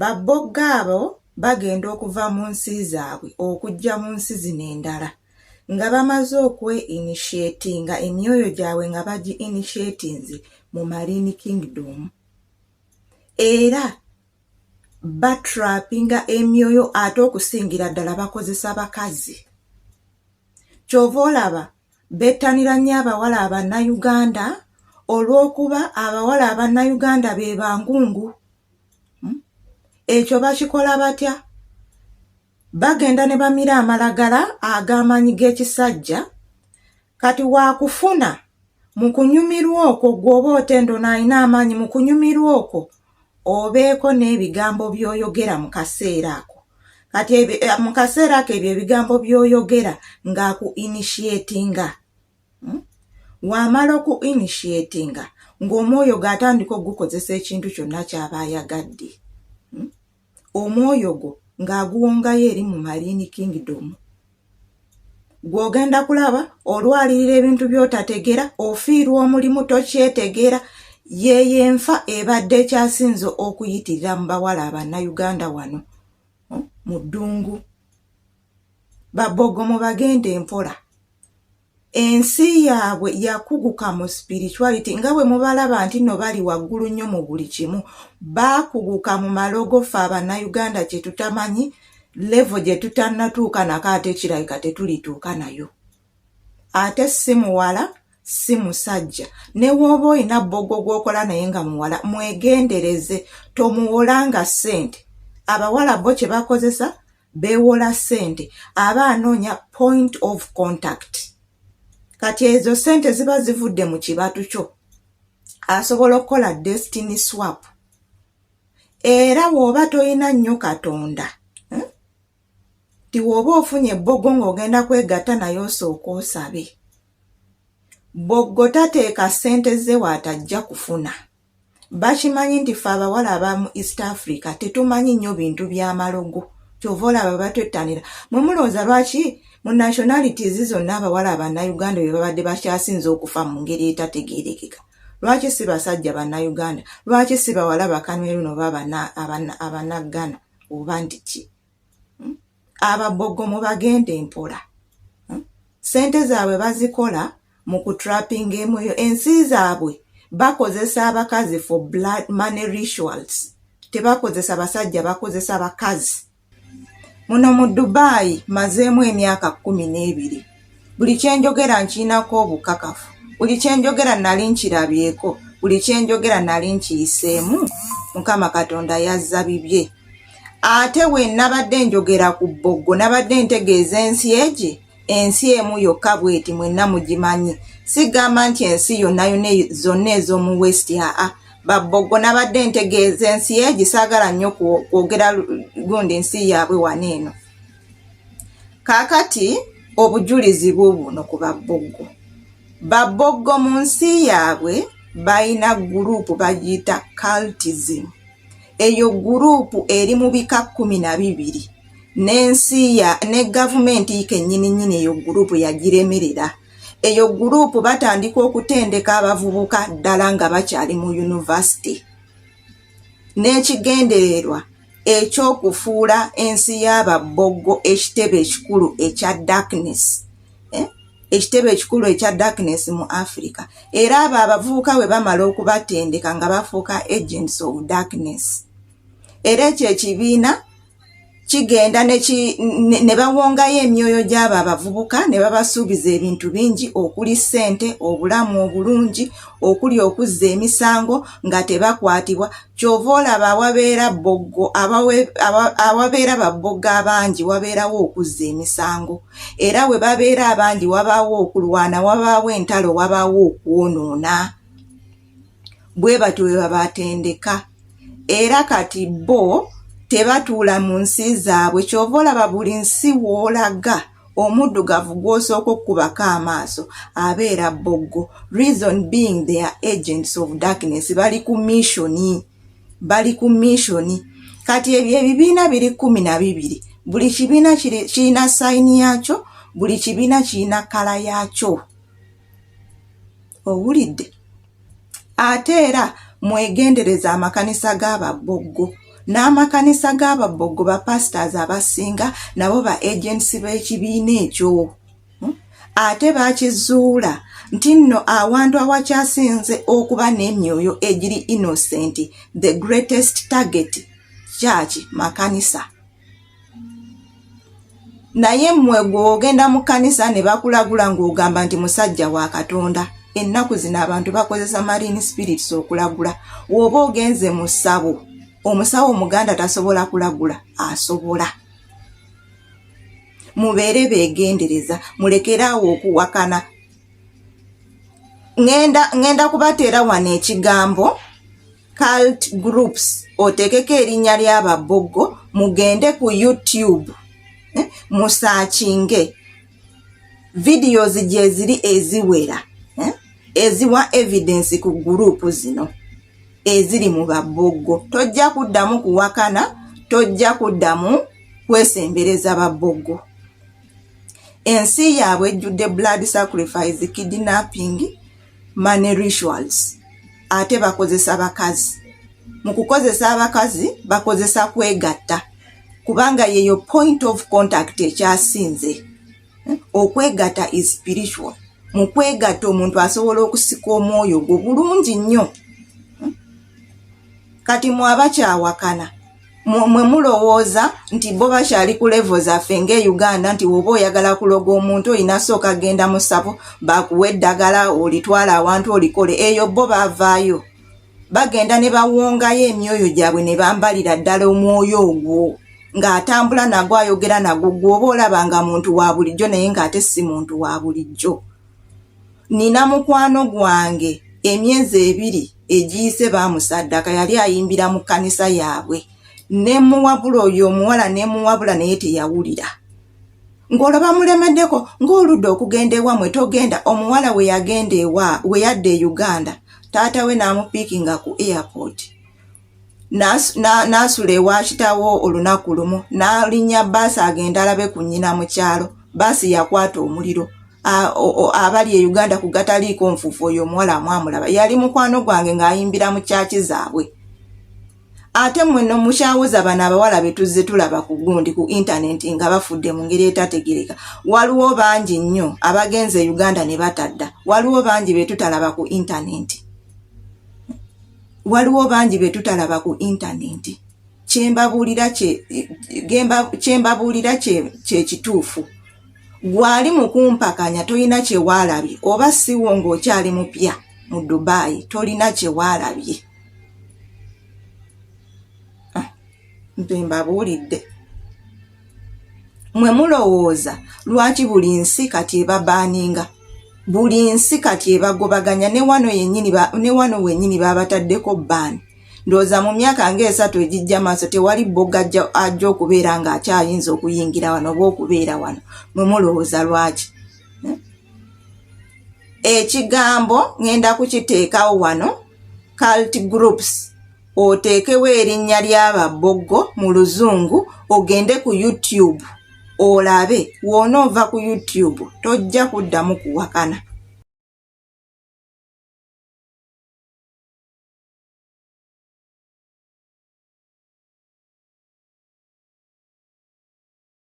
Babbogga abo bagenda okuva mu nsi zaabwe okujja mu nsi zino endala nga bamaze initiatinga emyoyo gyabwe nga initiatinze mu Marine Kingdom era batrapinga emyoyo ate okusingira ddala bakozesa bakazi. Kyova olaba bettanira nnyo abawala Abannayuganda olw'okuba abawala Abannayuganda be bangungu. Ekyo bakikola batya? Bagenda ne bamira amalagala ag'amaanyi g'ekisajja kati wakufuna mu kunyumirwa okwo gw'oba otendo n'alina amaanyi mu kunyumirwa okwo obeeko n'ebigambo by'oyogera mu kaseera ako. Kati mu kaseera ako ebyo ebigambo by'oyogera ng'aku initiatinga. Wamala oku initiatinga ng'omwoyo g'atandika okugukozesa ekintu kyonna ky'aba ayagadde. Omwoyo gwo ng'aguwongayo eri mu Marine Kingdom. Gw'ogenda kulaba olwalirira ebintu by'otategera ofiirwa omulimu tokyetegera yeeye enfa ebadde ekyasinze okuyitirira mu bawala Abannayuganda wano mu ddungu. Babboggo mu bagende mpola. Ensi yaabwe yakuguka mu spirituality nga bwe mubalaba nti no bali waggulu nnyo mu buli kimu baakuguka mu malogofa Abannayuganda kye tutamanyi level gye tutannatuuka nako ate kirabika tetulituuka nayo. Ate si muwala si musajja ne wooba olina bboggo gw'okola naye nga muwala mwegendereze tomuwolanga ssente. Abawala bo kye bakozesa beewola ssente aba anoonya point of contact. Kati ezo ssente ziba zivudde mu kibatu kyo asobola okukola destiny swap. Era wooba toyina nnyo Katonda ti wooba ofunye bboggo ng'ogenda kwegatta naye osooka osabe. Bboggo tateeka ssente ze waatajja kufuna. Bakimanyi nti ffe abawala abamu East Africa tetumanyi nnyo bintu by'amalogo. Kyova olaba batwettanira. Mwe mulowooza lwaki mu nationalities zonna abawala Abannayuganda be babadde bakyasinze okufa mu ngeri etategeerekeka? Lwaki si basajja Bannayuganda? Lwaki si bawala Bakamerun oba Abanaggana oba nti ki? Ababboggo mu bagende mpola. Ssente zaabwe bazikola mu kutrapping emyoyo. Ensi zaabwe bakozesa abakazi for blood money rituals. Tebakozesa basajja, bakozesa bakazi. Muno mu Dubai mazeemu emyaka 12. Buli kyenjogera nkiinako obukakafu. Buli kyenjogera nali nkirabyeko. Buli kyenjogera nali nkiyiseemu. Mukama Katonda yazza bibye. Ate we nabadde njogera ku bboggo nabadde ntegeeza ensi eje. Ensi emu yokka bweti mwenna mugimanyi. Sigamba nti ensi yonna zonna ez'omu West aa. Babboggo nabadde ntegeeza ensi eje saagala nnyo kwogera gundi ensi yaabwe waneeno. Kaakati obujulizi buubuno ku babboggo. Babboggo mu nsi yaabwe bayina guruupu bagiyita cultism. Eyo guruupu eri mu bika 12. N'ensi ne gavumenti kennyini eyo guruupu yagiremerera. Eyo guruupu batandika okutendeka abavubuka ddala nga bakyali mu university. N'ekigendererwa ekyokufuula ensi y'ababboggo ekitebe ekikulu ekya darkness. Ekitebe ekikulu ekya darkness mu Africa. Era abo abavubuka bwe bamala okubatendeka nga bafuuka agents of darkness. Era ekyo ekibiina kigenda ne bawongayo emyoyo gy'abo abavubuka ne babasuubiza ebintu bingi okuli ssente, obulamu obulungi, okuli okuzza emisango nga tebakwatibwa. Kyova olaba awabeera bboggo awabeera babboggo abangi wabeerawo okuzza emisango. Era we babeera abangi wabaawo okulwana, wabaawo entalo, wabaawo okwonoona. Bwe batyo bwe babatendeka. Era kati bo tebatuula mu nsi zaabwe. Kyova olaba buli nsi w'olaga omuddugavu gw'osooka okukubako amaaso abeera bboggo. Reason being they are agents of darkness. Bali ku mission. Kati ebyo ebibiina biri 12. Buli kibiina kirina sayini yakyo, buli kibiina kirina kala yakyo. Owulidde? Ate era mwegendereza amakanisa g'ababboggo. n'amakanisa g'ababoggo ba pastors abasinga nabo ba agents b'ekibiina ekyo. Ate bakizuula nti nno awantu awakyasinze okuba n'emyoyo egiri innocent, the greatest target church makanisa. Naye mmwe gw'ogenda mu kanisa ne bakulagula ng'ogamba nti musajja wa Katonda. Ennaku zino abantu bakozesa marine spirits okulagula. Woba ogenze mu ssabo, omusawo omuganda tasobola kulagula, asobola. Mubeere beegendereza, mulekeraawo okuwakana. Ngenda kubateera wano ekigambo cult groups, oteekeko erinnya ly'ababoggo, mugende ku YouTube, musaakinge videos gye ziri eziwera, eziwa evidence ku group zino eziri mu baboggo. Tojja kuddamu kuwakana, tojja kuddamu kwesembereza baboggo. Ensi yaabwe ejjudde blood sacrifice, kidnapping, money rituals. Ate bakozesa bakazi. Mu kukozesa abakazi bakozesa kwegatta, kubanga yeyo point of contact ekyasinze. Okwegatta is spiritual. Mu kwegatta omuntu asobola okusika omwoyo gwo bulungi nnyo. Kati mwabakyawakana, mwe mulowooza nti bo bakyali ku level zaffe ng'Uganda, nti woba oyagala kuloga omuntu olina sooka genda mu ssabo bakuwa eddagala olitwala awantu olikole. Eyo bo baavaayo, bagenda ne bawongayo emyoyo gyabwe ne bambalira ddala omwoyo ogwo ng'atambula nagwo, ayogera nagwo, gw'oba olaba nga muntu wa bulijjo naye ng'ate si muntu wa bulijjo. Nina mukwano gwange emyezi 2 egiyise baamusaddaka, yali ayimbira mu kkanisa yaabwe. Ne muwabula oyo omuwala ne muwabula naye teyawulira. Ng'olaba mulemeddeko ng'oludde okugenda ewamwe togenda. Omuwala we yadda e Uganda, taata we n'amupiikinga ku airport. N'asula ewa kitaawo olunaku lumu, n'alinnya bbaasi agenda alabe ku nnyina mu kyalo. Bbaasi yakwata omuliro. Abali e Uganda ku gataliiko nfuufu, oyo omuwala mwamulaba. Yali mukwano gwange ng'ayimbira mu kyaki zaabwe. Ate mwe no mukyawuza bano abawala be tuzze tulaba ku gundi ku internet nga bafudde mu ngeri etategereka. Waliwo bangi nnyo abagenze e Uganda ne batadda. Waliwo bangi be tutalaba ku internet. Waliwo bangi be tutalaba ku internet. Kyembabuulira kye kituufu. Gwali mu kumpakanya tolina kye waalabye, oba siwo ng'okyali mupya mu Dubai tolina kye waalabye. Mbabuulidde. Mwe mulowooza lwaki buli nsi kati ebabaaninga, buli nsi kati ebagobaganya, ne wano wennyini babataddeko bbaani. Ndowooza mu myaka ng'esatu egijja maaso tewali bboga ajja okubeera ng'akyayinza okuyingira wano oba okubeera wano. Mwe mulowooza lwaki? Ekigambo ngenda kukiteekawo wano, cult groups. Oteekewo erinnya ly'ababoggo mu Luzungu, ogende ku YouTube olabe. Woonoova ku YouTube tojja kuddamu kuwakana.